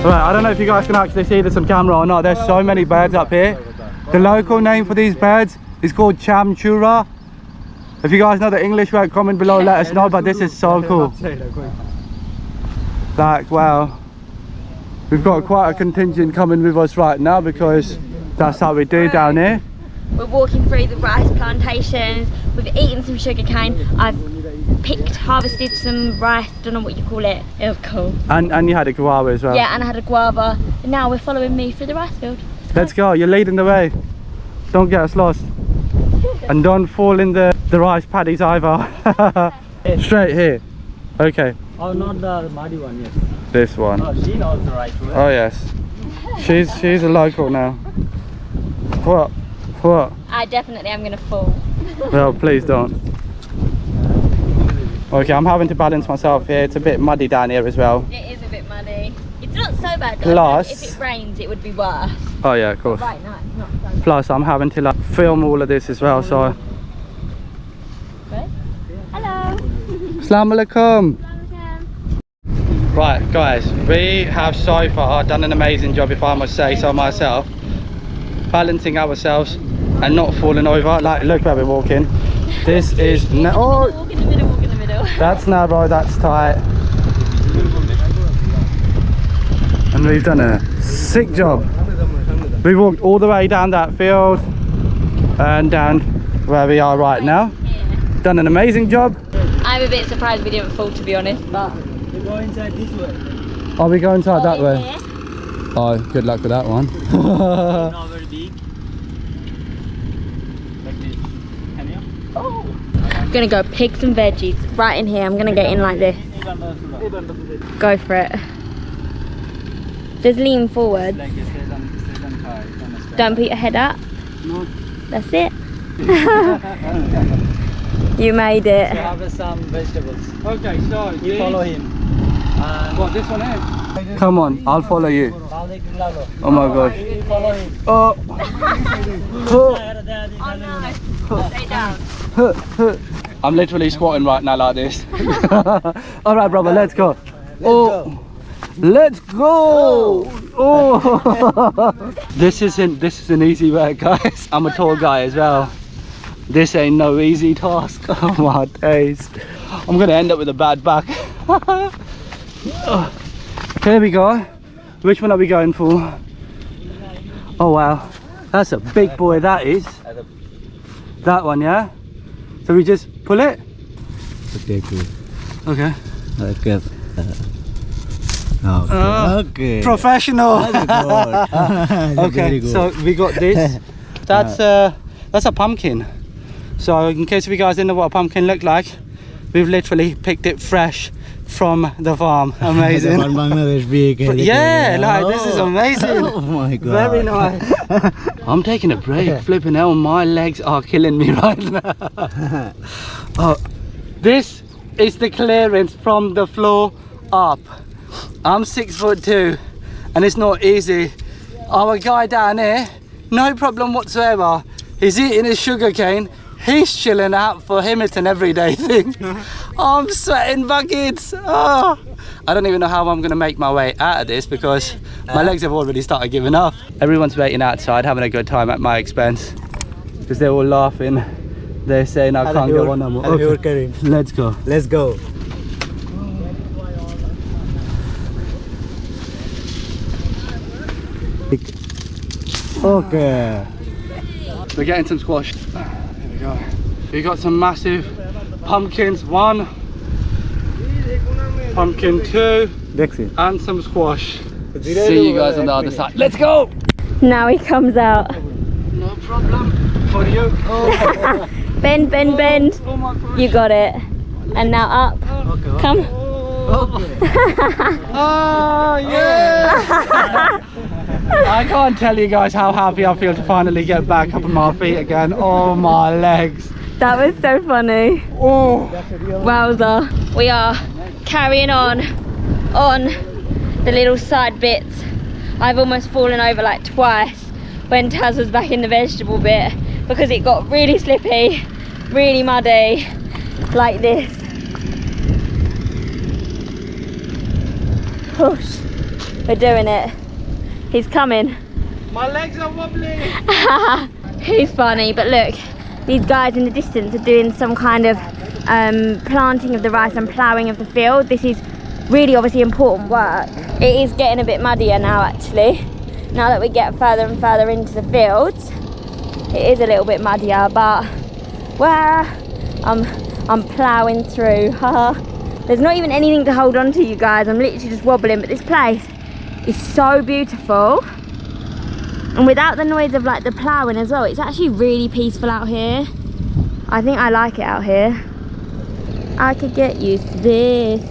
Right, I don't know if you guys can actually see this on camera or not. There's so many birds up here. The local name for these birds is called chamchura. If you guys know the English word, comment below, let us know, but this is so cool. Like, wow. We've got quite a contingent coming with us right now because that's how we do down here. We're walking through the rice plantations. We've eaten some sugar cane. I've harvested some rice, don't know what you call it. It was cool. And you had a guava as well. Yeah, and I had a guava. And now we're following me through the rice field. Let's go, you're leading the way. Don't get us lost. And don't fall in the rice paddies either. Straight here. Okay. Oh, not the muddy one, yes. This one. Oh, she knows the right way. Oh yes. She's a local now. What? I definitely am gonna fall. Well, please don't. Okay, I'm having to balance myself here. It's a bit muddy down here as well. It is a bit muddy. It's not so bad though. Plus, if it rains, it would be worse. Oh yeah, of course. Right now, it's not so bad. Plus, I'm having to like film all of this as well. So. Hello. Assalamu alaikum. Right, guys, we have so far done an amazing job, if I must say so myself, balancing ourselves and not falling over. Like, look where we're walking. This is oh, Walk in the middle, walk in the middle. that's narrow, that's tight. And we've done a sick job. We walked all the way down that field and down where we are right now. Done an amazing job. I'm a bit surprised we didn't fall, to be honest, but We go inside this way. Are we going inside that way? here. Oh, good luck with that one. Not very big. Like this. Can you? Oh. I'm gonna go pick some veggies right in here. I'm gonna get in like this. Go for it. Just lean forward. Like a season car. Don't put your head up. No. That's it. You made it. We have some vegetables. Okay, so You follow him. And what, this one here? Come on, I'll follow you. Lalo. Oh my gosh. You follow him. Oh. Stay down. I'm literally squatting right now like this. All right, brother, let's go. Oh, let's go. Oh, this isn't easy work, guys. I'm a tall guy as well. This ain't no easy task. Oh my days. I'm gonna end up with a bad back. Here we go. Which one are we going for? Oh wow, that's a big boy, that is. That one, yeah? So we just pull it? Okay, good. Okay. Okay. Okay. Professional. That's Okay, so we got this. That's a pumpkin. So in case you guys didn't know what a pumpkin looked like, we've literally picked it fresh from the farm. Amazing. Yeah, like this is amazing. Oh my god. Very nice. I'm taking a break. Flipping hell, my legs are killing me right now. Oh, this is the clearance from the floor up. I'm 6'2" and it's not easy. Our guy down here, no problem whatsoever. He's eating his sugar cane. He's chilling out. For him it's an everyday thing. I'm sweating buckets. Oh, I don't even know how I'm gonna make my way out of this because my legs have already started giving up. Everyone's waiting outside having a good time at my expense because they're all laughing. They're saying I can't go on no more. Okay, let's go. Let's go. Okay. We're getting some squash. Here we go. We got some massive pumpkins. 1, pumpkin 2, and some squash. See you guys on the other side. Let's go! Now he comes out. No problem for you. Oh. Bend, bend, bend. Oh my gosh. You got it. And now up. Come. Oh yeah! I can't tell you guys how happy I feel to finally get back up on my feet again. Oh, my legs. That was so funny. Oh. Wowza. We are carrying on the little side bits. I've almost fallen over like twice when Taz was back in the vegetable bit because it got really slippy, really muddy, like this. Push. We're doing it. He's coming. My legs are wobbly. He's funny, but look, these guys in the distance are doing some kind of planting of the rice and ploughing of the field. This is really obviously important work. It is getting a bit muddier now actually. Now that we get further and further into the fields, it is a little bit muddier, but well, I'm ploughing through. There's not even anything to hold on to, you guys. I'm literally just wobbling, but this place is so beautiful. And without the noise of like the ploughing as well, it's actually really peaceful out here. I think I like it out here. I could get used to this.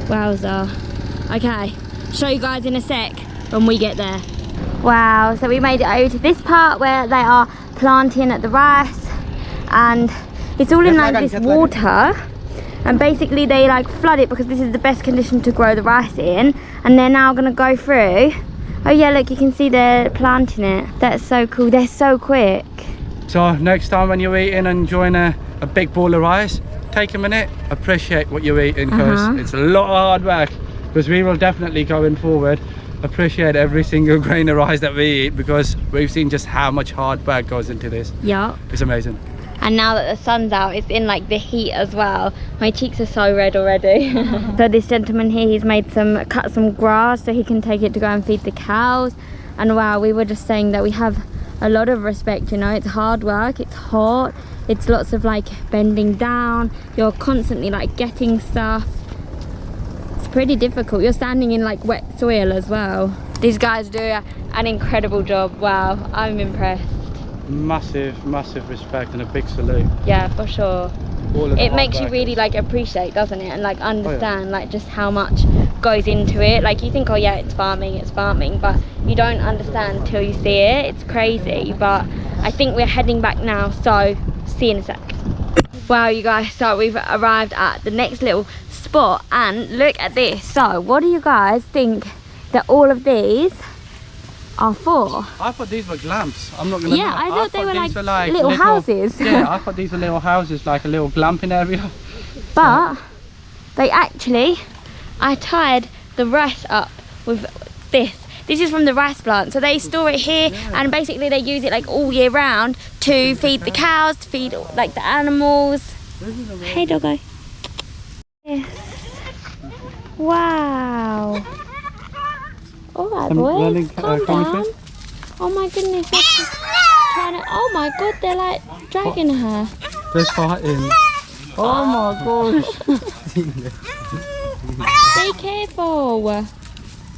Wowza. Okay, show you guys in a sec when we get there. Wow, so we made it over to this part where they are planting at the rice, and it's all in like this water, and basically they like flood it because this is the best condition to grow the rice in, and they're now gonna go through. Oh yeah, look, you can see they're planting it. That's so cool. They're so quick. So next time when you're eating and enjoying a big bowl of rice, take a minute, appreciate what you're eating, because it's a lot of hard work. Because we will definitely, going forward, appreciate every single grain of rice that we eat, because we've seen just how much hard work goes into this. Yeah. It's amazing. And now that the sun's out, it's in like the heat as well. My cheeks are so red already. So this gentleman here, he's made cut some grass so he can take it to go and feed the cows. And wow, we were just saying that we have a lot of respect, you know. It's hard work, it's hot, it's lots of like bending down. You're constantly like getting stuff. It's pretty difficult. You're standing in like wet soil as well. These guys do an incredible job. Wow, I'm impressed. Massive respect and a big salute. Yeah, for sure. It makes you really like like appreciate, doesn't it, and like understand like just how much goes into it. Like you think, oh yeah, it's farming, but you don't understand until you see it. It's crazy. But I think we're heading back now, so see you in a sec. Wow, you guys, so we've arrived at the next little spot, and look at this. So what do you guys think that all of these are for? I thought these were glamps. I'm not gonna Yeah, lie. I thought they were these like little houses. Yeah, I thought these were little houses, like a little glamping area. But they actually, I tied the rice up with this. This is from the rice plant, so they store it here, and basically they use it like all year round to feed the cows, to feed like the animals. Hey doggo. Yes. Wow. All right, boys, calm down. Oh my goodness, trying to, oh my god, they're like dragging her. They're fighting. Oh my gosh. Be careful.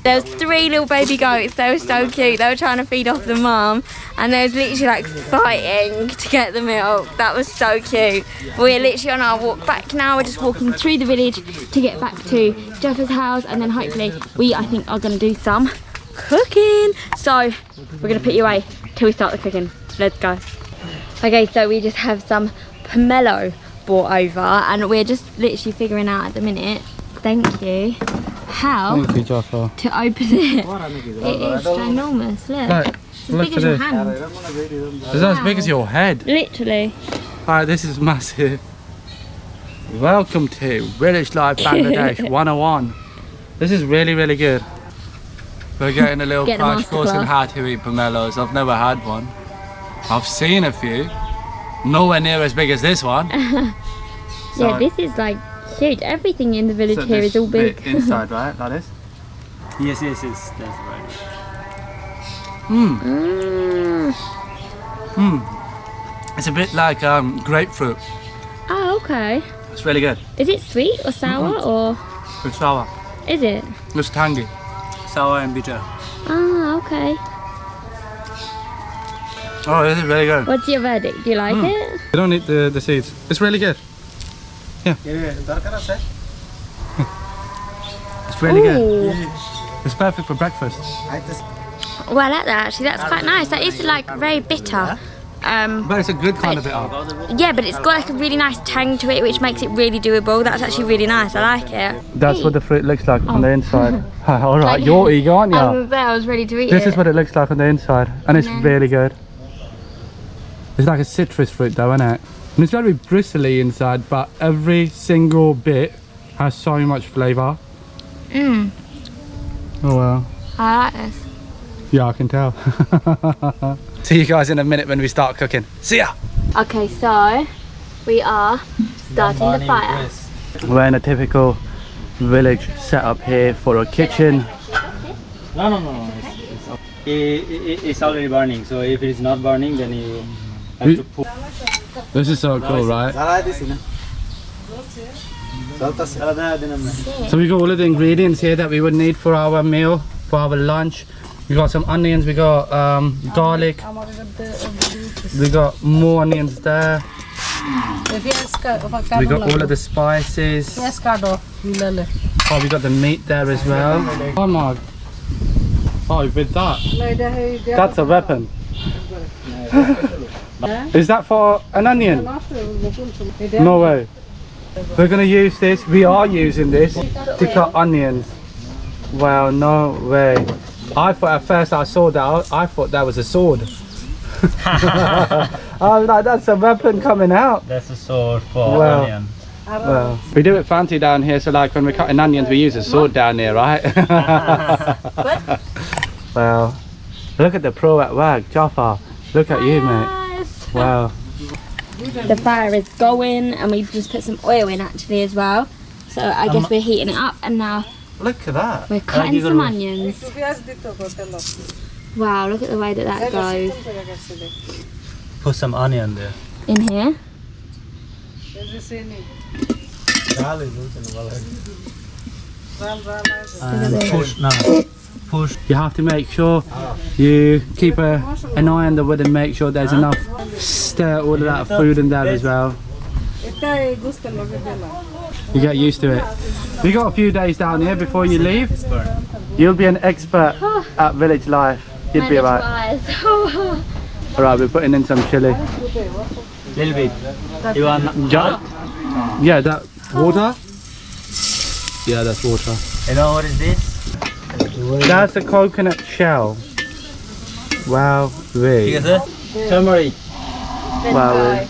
There was 3 little baby goats. They were so cute. They were trying to feed off the mum, and they was literally like fighting to get the milk. That was so cute. We're literally on our walk back now. We're just walking through the village to get back to Jeff's house, and then hopefully I think are going to do some cooking. So we're going to put you away till we start the cooking. Let's go. Okay, so we just have some pomelo brought over, and we're just literally figuring out at the minute, thank you, how to open it. It is ginormous, look. It's as big as your hand. It's as big as your head. Literally. Alright, this is massive. Welcome to Village Life Bangladesh 101. This is really good. We're getting a little crash course in how to eat pomelos. I've never had one. I've seen a few. Nowhere near as big as this one. Yeah, this is like huge. Everything in the village here is all big. Inside, right? Like this? Yes, that's right. It's a bit like grapefruit. Oh, okay. It's really good. Is it sweet or sour or? It's sour. Is it? It's tangy. Sour and bitter. Ah, okay. Oh, this is really good. What's your verdict? Do you like it? You don't need the seeds. It's really good. Yeah. It's really good. It's perfect for breakfast. Well, I like that actually. That's quite nice. That is like very bitter. But it's a good kind of bitter. Yeah, but it's got like a really nice tang to it, which makes it really doable. That's actually really nice. I like it. That's what the fruit looks like on the inside. Alright, you're eager, aren't you? I was ready to eat This is what it looks like on the inside, and it's really good. It's like a citrus fruit though, isn't it? And it's very bristly inside, but every single bit has so much flavour. Oh well. I like this. Yeah, I can tell. See you guys in a minute when we start cooking. See ya! Okay, so we are starting the fire. We're in a typical village setup here for a kitchen. No. It's already burning. So if it is not burning, then you have to put. This is so cool, right? So we got all of the ingredients here that we would need for our meal, for our lunch. We got some onions, we got garlic, we got more onions there. We got all of the spices. Oh, we got the meat there as well. Oh my! Oh, with that, that's a weapon. Is that for an onion? No way. We're gonna use this. We are using this to cut onions. Well, no way. I thought at first I saw that. I thought that was a sword. I was like, that's a weapon coming out. That's a sword for onion. Well, we do it fancy down here. So like when we're cutting onions, we use a sword down here, right? Well, look at the pro at work, Jaffa. Look at you, mate. Wow. The fire is going, and we've just put some oil in actually as well. So I guess we're heating it up, and now Look at that. we're cutting some onions. Wow, look at the way that goes. Put some onion there. In here. And push. You have to make sure you keep an eye on the wood and make sure there's enough. Stir all of that food in there as well. You get used to it. We got a few days down here before you leave. You'll be an expert at village life. You'd be right. Alright, we're putting in some chili. Little bit. You want Yeah, that water? Yeah, that's water. You know what is this? That's a coconut shell. Wow, really? Turmeric. Wow.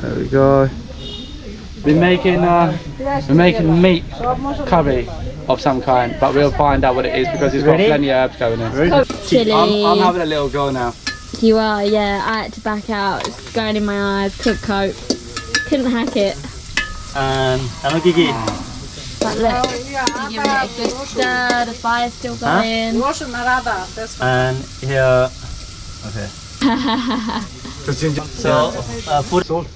There we go. We're making meat curry of some kind, but we'll find out what it is because it's got plenty of herbs going in. Chili. I'm having a little go now. You are, yeah. I had to back out. It's going in my eyes. Couldn't cope. Couldn't hack it. And Gigi. But look, you're giving it a good stir. The fire's still going. And here. Okay. So put salt.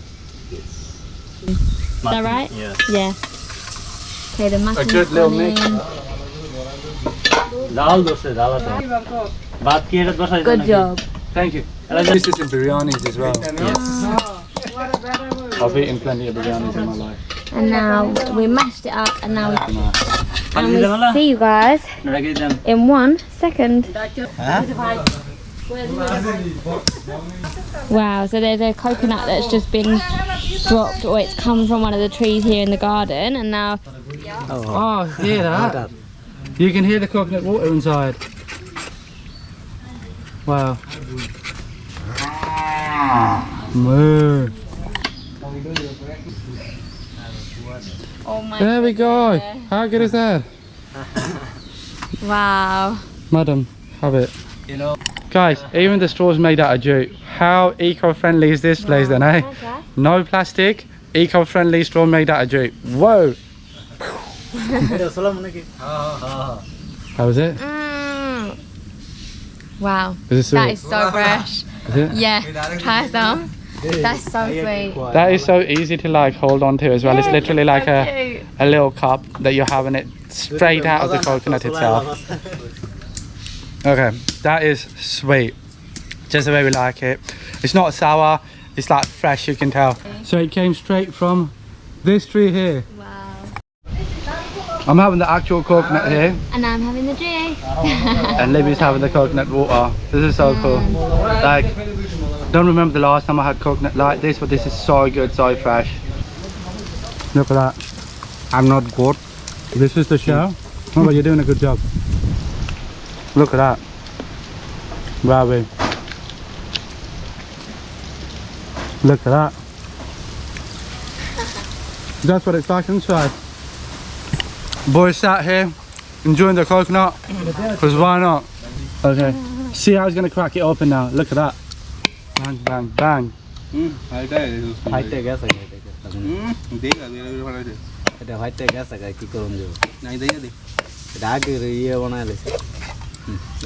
Is that right? Yes. Yeah. Okay, the mutton. A good little mix. Good job. Thank you. This is in biryanis as well. Yes. I've eaten plenty of biryanis in my life. And now we mashed it up, and now we see you guys in 1 second. Wow, so there's a coconut that's just been dropped, or it's come from one of the trees here in the garden, and now Oh, hear that? You can hear the coconut water inside. Wow. Moo. oh my There we go. goodness. How good is that? Wow. Madam, have it. You know. Guys, even the straw's made out of jute. How eco-friendly is this place then, eh? Okay. No plastic, eco-friendly straw made out of jute. Whoa! How was it? Wow. Is it sweet? That is so fresh. Is it? Yeah. Try some. That's so sweet. That is so easy to like hold on to as well. It's literally like a little cup that you're having it straight out of the coconut itself. Okay, that is sweet. Just the way we like it. It's not sour, it's like fresh, you can tell. So it came straight from this tree here. Wow. I'm having the actual coconut here, And I'm having the juice. and Libby's having the coconut water. This is so cool. Like, don't remember the last time I had coconut like this, but this is so good, so fresh. Look at that. I'm not good. This is the shell. Oh, but you're doing a good job. Look at that. Wow. Look at that. That's what it's like inside. Boys sat here enjoying the coconut, because why not? Okay, see how he's going to crack it open now. Look at that. Bang, bang, bang. White gas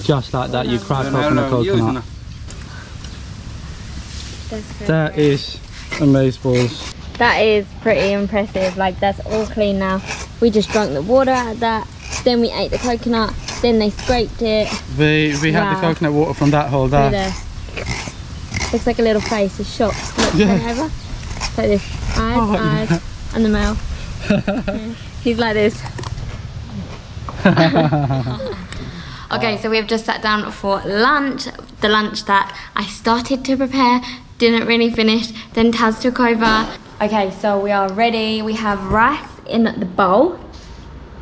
Just like that, you crack open a coconut. That's great. That is amazeballs. That is pretty impressive. Like, that's all clean now. We just drank the water out of that. Then we ate the coconut. Then they scraped it. We had the coconut water from that hole there. There. Looks like a little face. He's shocked. Look, Yeah. turn over. It's like this. Eyes, eyes, and the mouth. Yeah. He's like this. Okay, so we've just sat down for lunch. The lunch that I started to prepare, didn't really finish. Then Taz took over. Okay, so we are ready. We have rice in the bowl.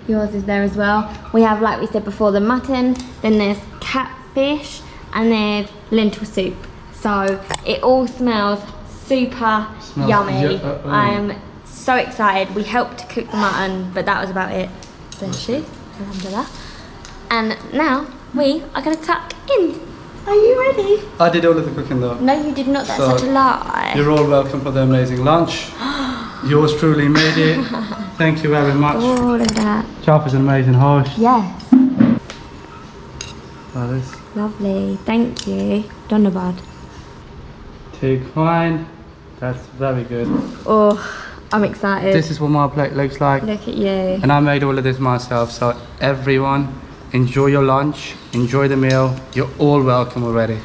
Yours is there as well. We have, like we said before, the mutton. Then there's catfish, and there's lentil soup. So it all smells super yummy. I'm so excited. We helped to cook the mutton, but that was about it. Bless you. Alhamdulillah. And now we are going to tuck in. Are you ready? I did all of the cooking though. No, you did not. That's So, such a lie. You're all welcome for the amazing lunch. Yours truly made it. Thank you very much. Oh, look at that. Chop is an amazing host. Yes. That is Lovely. Thank you. Donabad. too kind. That's very good. Oh, I'm excited. This is what my plate looks like. Look at you. And I made all of this myself. So everyone, enjoy your lunch. Enjoy the meal. You're all welcome already.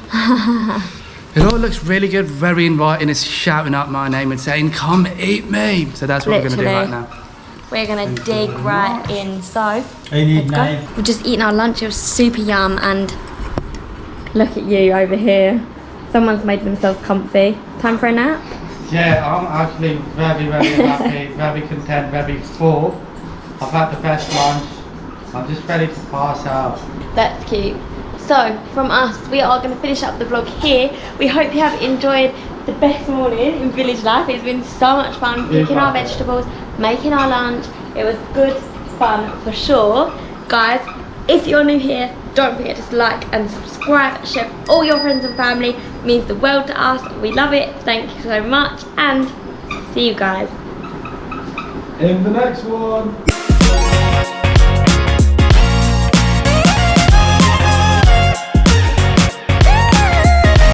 It all looks really good, very inviting. It's shouting out my name and saying, come eat me. So that's what we're going to do right now. We're going to dig right in. So, I need let's go. knife. We've just eaten our lunch. It was super yum. And look at you over here. Someone's made themselves comfy. Time for a nap? Yeah, I'm actually very, very happy, very content, very full. I've had the best lunch. I'm just ready to pass out. That's cute. So, from us, we are going to finish up the vlog here. We hope you have enjoyed the best morning in village life. It's been so much fun picking our vegetables, making our lunch. It was good fun for sure. Guys, if you're new here, don't forget to like and subscribe, share with all your friends and family. It means the world to us. We love it. Thank you so much, and see you guys In the next one.